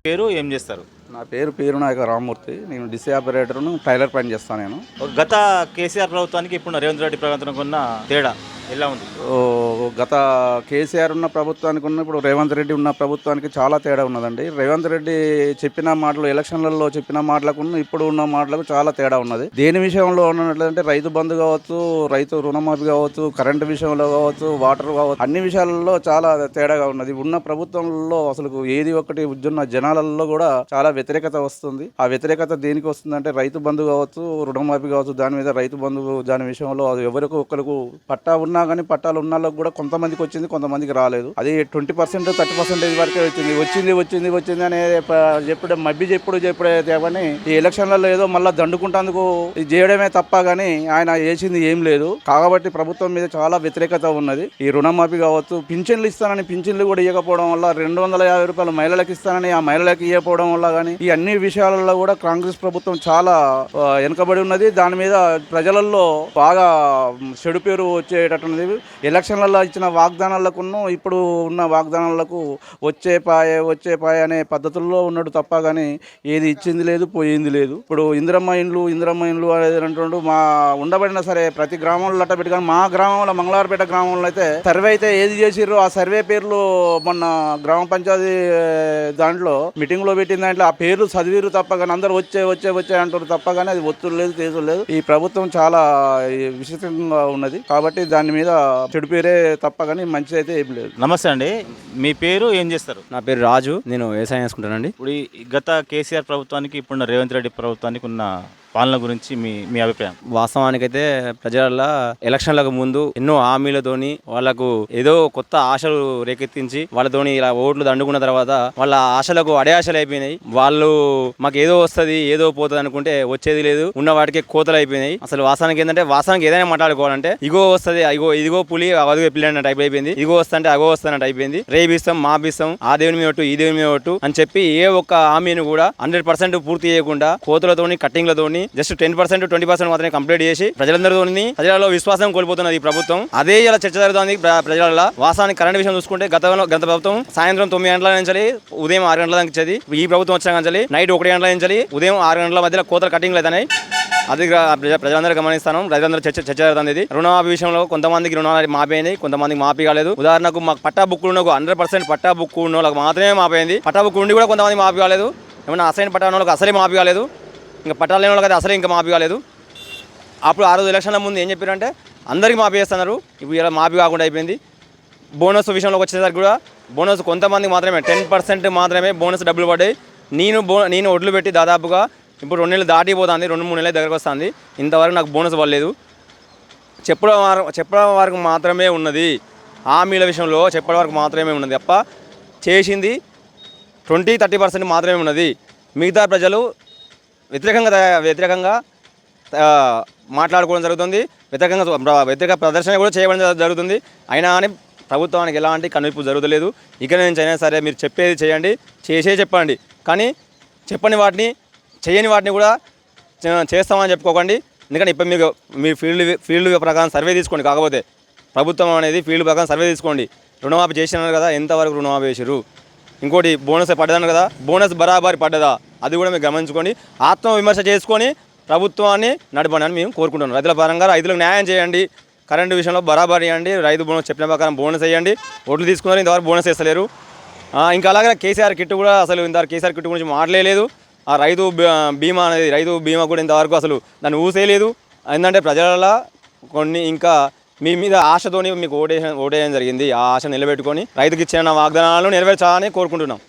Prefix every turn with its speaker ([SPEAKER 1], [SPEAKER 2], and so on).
[SPEAKER 1] పేరు ఏం చేస్తారు?
[SPEAKER 2] నా పేరు నాయక రామ్మూర్తి. నేను డిసి ఆపరేటర్ను, టైలర్ పని చేస్తాను నేను.
[SPEAKER 1] గత కేసీఆర్ ప్రభుత్వానికి ఇప్పుడు రేవంత్ రెడ్డి ప్రభుత్వానికి ఉన్న తేడా ఎలా ఉంది?
[SPEAKER 2] గత కేసీఆర్ ఉన్న ప్రభుత్వానికి ఇప్పుడు రేవంత్ రెడ్డి ఉన్న ప్రభుత్వానికి చాలా తేడా ఉన్నదండి. రేవంత్ రెడ్డి చెప్పిన మాటలు, ఎలక్షన్లలో చెప్పిన మాటలకు ఇప్పుడు ఉన్న మాటలకు చాలా తేడా ఉన్నది. దేని విషయంలో ఉన్నట్లంటే రైతు బంధు కావచ్చు, రైతు రుణమాఫీ కావచ్చు, కరెంటు విషయంలో కావచ్చు, వాటర్ కావచ్చు, అన్ని విషయాలలో చాలా తేడాగా ఉన్నది. ఉన్న ప్రభుత్వంలో అసలు ఏది ఒక్కటి ఉద్యున్న జనాలలో కూడా చాలా వ్యతిరేకత వస్తుంది. ఆ వ్యతిరేకత దేనికి వస్తుందంటే రైతు బంధు కావచ్చు, రుణమాఫీ కావచ్చు, దాని మీద రైతు బంధు దాని విషయంలో ఎవరికి ఒక్కరికి పట్టా ఉన్నా కానీ పట్టాలు ఉన్న వాళ్ళకి కూడా కొంతమందికి వచ్చింది, కొంతమందికి రాలేదు. అది 20% 30% వరకే వచ్చింది అనే చెప్పుడే కానీ ఈ ఎలక్షన్లలో ఏదో మళ్ళీ దండుకుంటేందుకు చేయడమే తప్ప కానీ ఆయన చేసింది ఏం లేదు. కాబట్టి ప్రభుత్వం మీద చాలా వ్యతిరేకత ఉన్నది. ఈ రుణమాఫీ కావచ్చు, పింఛన్లు ఇస్తానని పింఛన్లు కూడా ఇవ్వకపోవడం వల్ల, 250 రూపాయలు మహిళలకు ఇస్తానని ఆ మహిళలకు ఇవ్వకపోవడం వల్ల కానీ ఈ అన్ని విషయాలలో కూడా కాంగ్రెస్ ప్రభుత్వం చాలా వెనుకబడి ఉన్నది. దాని మీద ప్రజలలో బాగా చెడు పేరు వచ్చేటట్టు ఎలక్షన్లలో ఇచ్చిన వాగ్దానాలకు ఇప్పుడు ఉన్న వాగ్దానాలకు వచ్చే పాయ అనే పద్ధతుల్లో ఉన్నాడు తప్ప కానీ ఏది ఇచ్చింది లేదు, పోయింది లేదు. ఇప్పుడు ఇందిరమ్మ ఇండ్లు అనేది అంటుండు. మా ఉండబడిన సరే ప్రతి గ్రామంలో పెట్టి, కానీ మా గ్రామంలో మంగళవారపేట గ్రామంలో అయితే సర్వే అయితే ఏది చేసిర్రో ఆ సర్వే పేర్లు మొన్న గ్రామ పంచాయతీ దాంట్లో మీటింగ్ లో పెట్టిన దాంట్లో ఆ పేర్లు చదివిరు తప్ప కానీ అందరూ వచ్చే అంటారు తప్ప కానీ అది ఒత్తులు లేదు, తేజు లేదు. ఈ ప్రభుత్వం చాలా విచిత్రంగా ఉన్నది. కాబట్టి దాని మీద చెడు పేరే తప్ప కానీ మంచి అయితే ఏం లేదు.
[SPEAKER 1] నమస్తే అండి, మీ పేరు ఏం చేస్తారు?
[SPEAKER 3] నా పేరు రాజు, నేను వ్యవసాయం చేసుకుంటానండి.
[SPEAKER 1] ఇప్పుడు ఈ గత కేసీఆర్ ప్రభుత్వానికి ఇప్పుడున్న రేవంత్ రెడ్డి ప్రభుత్వానికి ఉన్న పాలన గురించి మీ అభిప్రాయం?
[SPEAKER 3] వాస్తవానికైతే ప్రజల ఎలక్షన్లకు ముందు ఎన్నో హామీలతోని వాళ్ళకు ఏదో కొత్త ఆశలు రేకెత్తించి వాళ్ళతోని ఇలా ఓట్లు దండుకున్న తర్వాత వాళ్ళ ఆశలకు అడయాశలు అయిపోయినాయి. వాళ్ళు మాకు ఏదో వస్తుంది ఏదో పోతుంది అనుకుంటే వచ్చేది లేదు, ఉన్న వాటికి కోతలు అయిపోయినాయి. అసలు వాస్తవానికి ఏంటంటే వాస్తవానికి ఏదైనా మాట్లాడుకోవాలంటే ఇగో వస్తుంది, ఇదిగో పులి అదిగో పిల్లి అన్న టైప్ అయిపోయింది. ఇగో వస్తుంటే అగో వస్తానంటే అయిపోయింది. రేపిస్తాం మాపిస్తాం, ఆ దేవుని మీద ఈ దేవుని మీద అని చెప్పి ఏ ఒక్క హామీని కూడా 100% పూర్తి చేయకుండా కోతులతోని కట్టింగ్లతోని జస్ట్ 10% 20% మాత్రమే కంప్లీట్ చేసి ప్రజలలో విశ్వాసం కోల్పోతున్నది ఈ ప్రభుత్వం. అదే ఇలా చర్చ జరుగుతుంది ప్రజల. వాస్తవానికి కరెంట్ విషయం చూసుకుంటే గత ప్రభుత్వం సాయంత్రం 9 గంటల నుంచి ఉదయం 6 గంటల దాకా ఇచ్చేది. ఈ ప్రభుత్వం వచ్చిన నుంచి నైట్ 1 గంటల నుంచి ఉదయం 6 గంటల మధ్యలో కోతల కటింగ్లు అవుతున్నాయి. అది ప్రజలందరూ గమనిస్తాను. ప్రజలందరూ చర్చ జరుగుతుంది. ఇది రుణమాఫీ విషయంలో కొంతమందికి రుణాలు మాపేయండి, కొంతమందికి మాఫీ కాలేదు. ఉదాహరణకు మాకు పట్టా బుక్ ఉన్న 100% పట్టా బుక్ ఉన్న వాళ్ళకి మాత్రమే మాపేయింది. పట్టా బుక్ ఉండి కూడా కొంతమంది మాఫీ కాలేదు. ఏమన్నా అసైన్ పట్టా ఉన్న వాళ్ళకి అసలే మాఫీ కాలేదు. ఇంకా పట్టాలు లేని వాళ్ళకి అయితే అసలే ఇంకా మాఫీ కాలేదు. అప్పుడు ఆ రోజు ఎలక్షన్ల ముందు ఏం చెప్పారంటే అందరికీ మాఫీ చేస్తున్నారు. ఇప్పుడు ఇలా మాఫీ కాకుండా అయిపోయింది. బోనస్ విషయంలోకి వచ్చేసరికి కూడా బోనస్ కొంతమందికి మాత్రమే 10% మాత్రమే బోనస్ డబ్బులు పడ్డాయి. నేను ఒడ్లు పెట్టి దాదాపుగా ఇప్పుడు 2 నెలలు దాటిపోతుంది, 2-3 నెలలు దగ్గరకు వస్తుంది. ఇంతవరకు నాకు బోనస్ పడలేదు. చెప్పడం వరకు మాత్రమే ఉన్నది. హామీల విషయంలో చెప్పడం వరకు మాత్రమే ఉన్నది తప్ప చేసింది 20-30% మాత్రమే ఉన్నది. మిగతా ప్రజలు వ్యతిరేకంగా మాట్లాడుకోవడం జరుగుతుంది. వ్యతిరేక ప్రదర్శన కూడా చేయడం జరుగుతుంది. అయినా కానీ ప్రభుత్వానికి ఎలాంటి కనువిప్పు జరగలేదు. ఇక నుంచి అయినా సరే మీరు చెప్పేది చేయండి, చెప్పండి. కానీ చెప్పని వాటిని చేయని వాటిని కూడా చేస్తామని చెప్పుకోకండి. ఎందుకంటే ఇప్పుడు మీ ఫీల్డ్ ప్రకారం సర్వే తీసుకోండి. కాకపోతే ప్రభుత్వం అనేది ఫీల్డ్ ప్రకారం సర్వే తీసుకోండి. రుణమాఫీ చేసినారు కదా, ఎంతవరకు రుణమాఫీ చేసారు? ఇంకోటి బోనస్ పడ్డదాను కదా, బోనస్ బరాబరి పడ్డదా అది కూడా మీరు గమనించుకోండి. ఆత్మవిమర్శ చేసుకొని ప్రభుత్వాన్ని నడపండి అని మేము కోరుకుంటున్నాం. రైతుల పరంగా రైతులకు న్యాయం చేయండి, కరెంటు విషయంలో బరాబరి ఇవ్వండి, రైతు బోనస్ చెప్పిన ప్రకారం బోనస్ వేయండి. ఓట్లు తీసుకున్నారు, ఇంతవరకు బోనస్ వేస్తలేరు. ఇంకా అలాగే కేసీఆర్ కిట్ కూడా అసలు ఇంతవరకు కేసీఆర్ కిట్ గురించి మాట్లాడలేదు. ఆ రైతు బీమా కూడా ఇంతవరకు అసలు దాన్ని ఊసేయలేదు. ఏంటంటే ప్రజల కొన్ని ఇంకా మీ మీద ఆశతోని మీకు ఓటేయడం జరిగింది. ఆ ఆశ నిలబెట్టుకొని రైతుకి ఇచ్చిన వాగ్దానాలను నెరవేర్చాలని కోరుకుంటున్నాం.